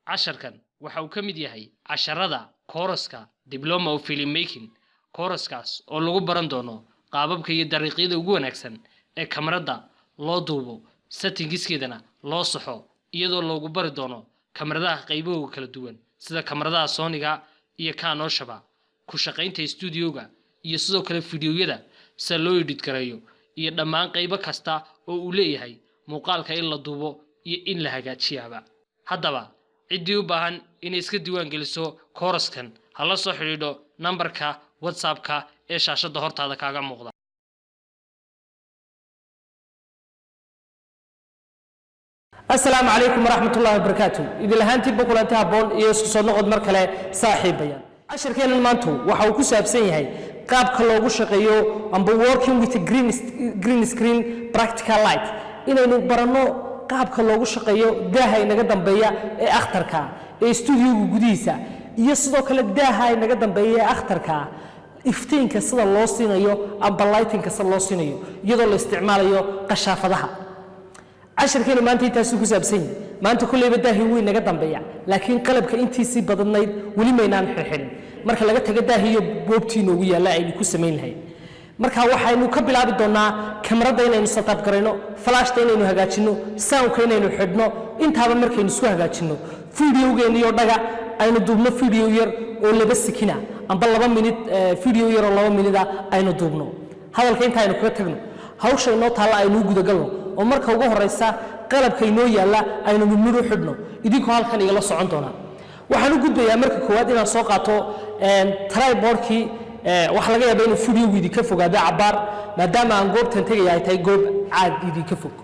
casharkan waxa uu ka mid yahay casharada kooraska Diploma of Filmmaking kooraskaas oo lagu baran doono qaababka iyo dariiqyada ugu wanaagsan ee kamarada loo duubo settingskeedana loo saxo iyadoo loogu bari doono kamaradaha qaybahooda kala duwan sida kamaradaha Sony-ga iyo Canon-shaba ku shaqaynta studio-ga iyo sidoo kale fiidiyowyada si loo edit gareeyo iyo dhammaan qaybo kasta oo uu leeyahay muuqaalka in la duubo iyo in la hagaajiyaba haddaba cidii u baahan inay iska diiwaan geliso kooraskan hala soo xiriidho numberka WhatsApp-ka ee shaashada hortaada kaaga muuqda السلام عليكم ورحمة الله وبركاته إذا لهانتي بقول أنت هبون يسوع نقد مركلة صاحب بيان عشر كان المانتو وحوكو سابسين هاي قاب كلوغو شقيو I'm working with a green screen practical light إنه نبرنو قاب كلوغو شقيو ده هاي نقدم بيا أختركا استوديو جديسة يصدق كل ده هاي نقدم بيا أختركا إفتين كسر الله سينيو أم بلايتين كسر الله سينيو يضل استعماله قشافة ده عشر كيلو ما أنت تسوق سبسين ما أنت كل يبدأ هو نقدم بيع لكن قلبك أنت سي بدنيد ولي ما ينام حين مركل لقيت تجده هي بوبتين ويا لا اللي كوسمين هاي مركها واحد إنه قبل عبد دونا كاميرا دينا إنه سطاب كرينو فلاش دينا إنه هجاتشنو ساوند كينا إنه حدنا أنت هذا مركل إنه سوا هجاتشنو فيديو جيني يردها أينو دوبنا فيديو ير ولا بس كنا أم بالله بمنيت فيديو ير الله بمنيت ده أينو دوبنا هذا الكين تاينو كترنا هاوش إنه طلع أينو جود قلنا ومركها وجوه الرئيسة قلب كينو يلا أينو بنمرو حدنا يديكوا هالكن يلا صعندنا وحنو جود يا مركها كوادنا ساقطو تراي بوركي وحلاقي بين فيديو ويدي كفوق هذا عبار ما دام عن جوب تنتهي يعني تاي جوب عاد يدي كفوق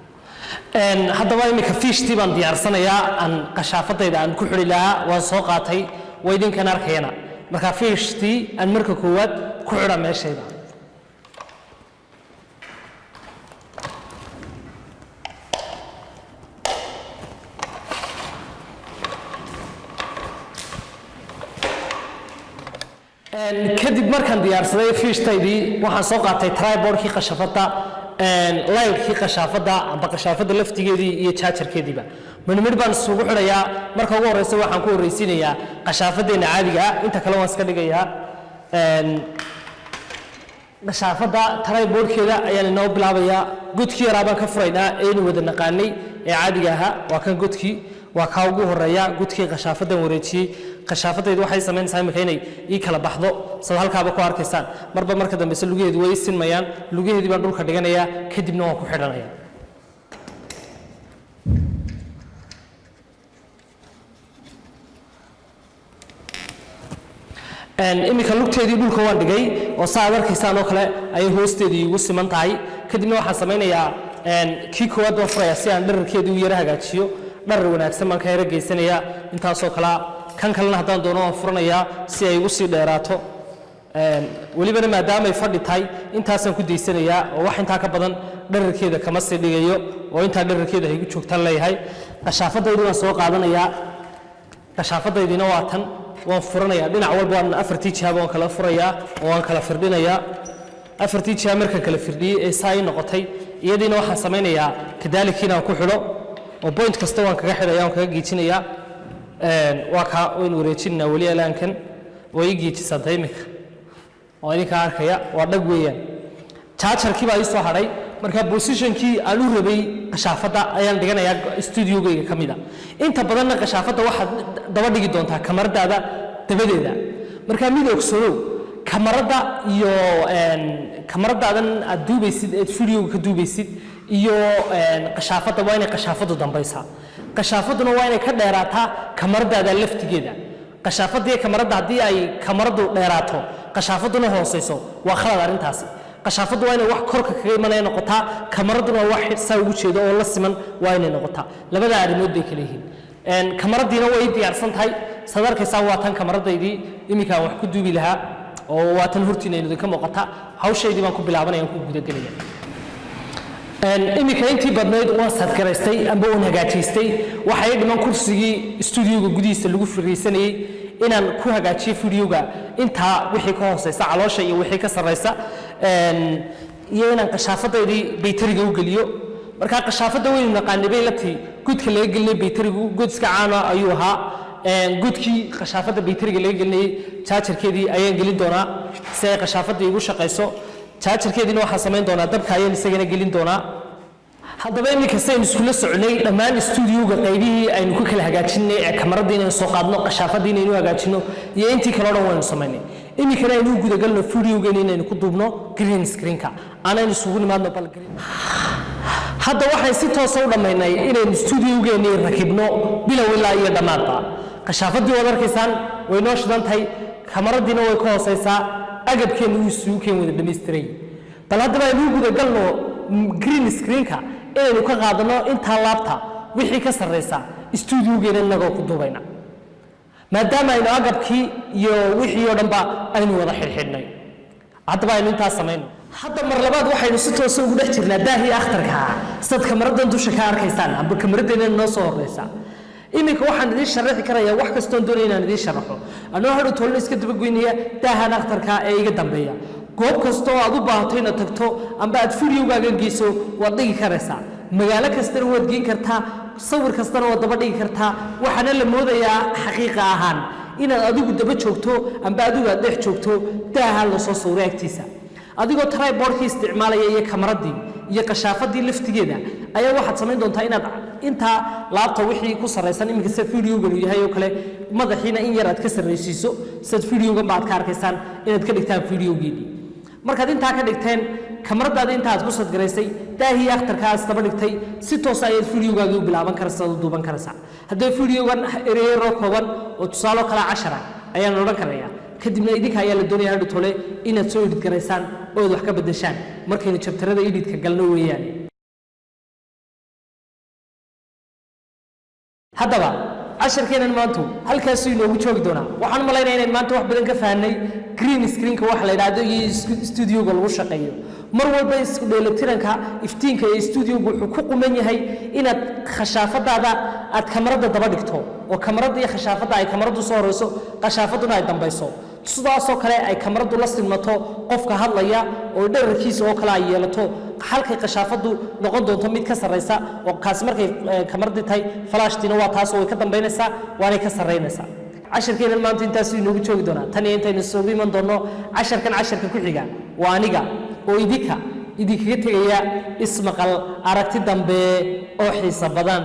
هذا وايم كفيش تبان ديار سنة يا عن قشافة إذا عن كحول لها وساقطي ويدين كنار خينا مكفيش تي عن مركها كواد كحول ما شيء kadib markaan diyaarsaday fiishtaydii waxaan soo qaatay tripodkii qashafada lightkii qashafada amba qashafada laftigeedii iyo chargerkeediiba midmid baan isugu xirayaa marka ugu horeysa waxaan ku horeysiinayaa qashafadeena caadiga ah inta kale waan iska dhigayaa qashafada tripodkeeda ayaan inoo bilaabayaa godkii yaraa baan ka furaynaa ee wada naqaanay ee caadiga ah waa kan godkii waa ka ugu horeeya godkii qashafadan wareejiyay qashafadaydu waxay sameynaysaa imika inay ii kala baxdo sida halkaaba ku arkaysaan marba marka dambe lugaheedu way sinmayaan lugaheedii baan dhulka dhiganayaa kadibna waan ku xidhanayaa imika lugteedii dhulka waan dhigay oo saa arkaysaan oo kale ayay hoosteedii igu siman tahay kadibna waxaan sameynayaa kii koowaad waan furayaa si aan dherarkeedii u yara hagaajiyo dharar wanaagsan baan ka yara geysanayaa intaasoo kale kan kalena haddaan doono waan furanayaa si ay ugu sii dheeraato welibana maadaama ay fadhi tahay intaasaan ku daysanayaa oo wax intaa ka badan dherarkeeda kama sii dhigayo oo intaa dherarkeeda ay igu joogtaan leeyahay qashaafadaydu waan soo qaadanayaa qashaafadaydiina waa tan waan furanayaa dhinac walba waan afartii jihaaba waan kala furayaa oo waan kala firdhinayaa afartii jihaab markaan kala firdhiyey ee saa ii noqotay iyadiina waxaan samaynayaa kadaalika inaan ku xidho oo point kasta waan kaga xidhaya waan kaga giijinayaa waa ka waynu wareejinaa weli alaankan way ii giijisantay imika oo idinka arkaya waa dhag weeyaan chargerkii baa ii soo hadhay marka positionkii aan u rabay qashaafada ayaan dhiganayaa studio-gayga ka mid a inta badanna qashaafada waxaad daba dhigi doontaa kamaradaada dabadeeda marka mid ogsoonow kamarada iyo kamaradaadan aad duubaysid eed video-ga ka duubaysid iyo qashaafada waa inay qashaafadu dambaysaa qashaafaduna waa inay ka dheeraataa kamaradaada laftigeeda qashaafadii kamarada haddii ay kamaradu dheeraato qashaafaduna hooseyso waa khalad arrintaasi qashaafadu waa inay wax korka kaga imanaya noqotaa kamaraduna wax saa ugu jeedo oo la siman waa inay noqotaa labada arrimood bay kala yihiin kamaradiina way diyaarsan tahay saad arkaysaa waa tan kamaradaydii iminkaan wax ku duubi lahaa oo waa tan hortiina idinka muuqata hawshaydii baan ku bilaabanaya aan ku gudagelaya imika intii badnayd waan sadgaraystay amba waan hagaajiystay waxay dhiman kursigii studio-ga gudihiisa lagu fariisanayay inaan ku hagaajiyo video-ga intaa wixii ka hooseysa caloosha iyo wixii ka sareysa iyo inaan qashaafadaydii baytariga u geliyo marka qashaafada waynu naqaanay bay latii godka laga gelinay baytarigu god iska caana ayuu ahaa gudkii qashaafada bayteriga laga gelinayay chargerkeedii ayaan gelin doonaa si ay qashaafada igu shaqayso chargerkeediina waxaan samayn doonaa dabka ayaan isagana gelin doonaa haddaba iminka saynu iskula soconay dhammaan stuudioga qaybihii aynu ku kala hagaajinay ee kamarada inaynu soo qaadno qashaafada inaynu hagaajino iyo intii kale oo dhan waynu samaynay iminkana aynu gudagalno videogeena inaynu ku duubno green screenka aanaynu isugu nimaadno bal green hadda waxaan si toos ah u dhamaynay inaynu stuudiogeena rakibno bilow ilaa iyo dhamaadba qashaafadii wada arkaysaan way noo shidan tahay kamaradiina way ka hooseysaa agabkeenu uu isugu keen wada dhameystiray bal haddaba aynu gudagalno green screenka inaynu ka qaadano intaa laabta wixii ka sarreysa stuudiogeena inagoo ku duubayna maadaama aynu agabkii iyo wixii oo dhanba aynu wada xidhxidhnay haddaba aynu intaas samayno hadda mar labaad waxaynu si toosa ugu dhex jirnaa daahii akhtarka sad kamaradan dusha ka arkaysaan amba kamaradeena noo soo horeysa iminka waxaan idiin sharaxi karayaa wax kastoon doonaya inaan idiin sharaxo anoo hadhow toolna iska dabagoynaya daahan akhtarka ee iga dambeeya goob kasta oo aad u baahato inaad tagto amba aad videogaaga geyso waad dhigi karaysaa magaalo kastana waad geen kartaa sawir kastana waad daba dhigi kartaa waxaana la moodayaa xaqiiqa ahaan inaad adigu daba joogto amba adigu aad dhex joogto daahan la soo sawray agtiisa adigoo tripodkii isticmaalaya iyo kamaradii iyo qashaafadii laftigeeda ayaa waxaad samayn doontaa inaad intaa laabta wixii ku sarreysan iminka sida videogan uu yahay oo kale madaxiina in yar aad ka sarreysiiso sidaad videogan baad ka arkaysaan inaad ka dhigtaan videogeedii markaad intaa ka dhigteen kamaradaada intaad ku sadgaraysay daahii akhtarka aad daba dhigtay si toos ah ayaad videogaaga u bilaaban karaysaa oo duuban karaysaa haddii videogan ereyro kooban oo tusaale kala 10 ayaan odhan karayaa kadibna idinka ayaa la doonayaa hadhow tole inaad soo edit garaysaan oo wax ka bedeshaan markaynu chapterada editka galno weeyaan haddaba casharkeenan maanta halkaas inoogu joogi doonaa waxaan malaynayaa inaan maanta wax badan ka fahanay green screenka waxa la yiraahdo iyo studioga lagu shaqeeyo mar walba isku dheelitiranka iftiinka ee studioga wuxuu ku quman yahay inaad khashaafadaada aad kamarada daba dhigto oo kamarada iyo khashaafada ay kamaradu soo horeyso khashaafaduna ay dambayso sidaas oo kale ay kamaradu la silmato qofka hadlaya oo dhererkiisa oo kale ay yeelato halkay khashaafadu noqon doonto mid ka sarreysa oo kaas markay kamaradu tahay flashtina waa taas oo way ka dambeynaysaa waana ka sarreynaysaa casharkeenan maanta intaas inoogu joogi doonaa tan iyo intaynu soo iman doono casharka ku xiga waa aniga oo idinkaga tegaya ismaqal aragti dambe oo xiiso badan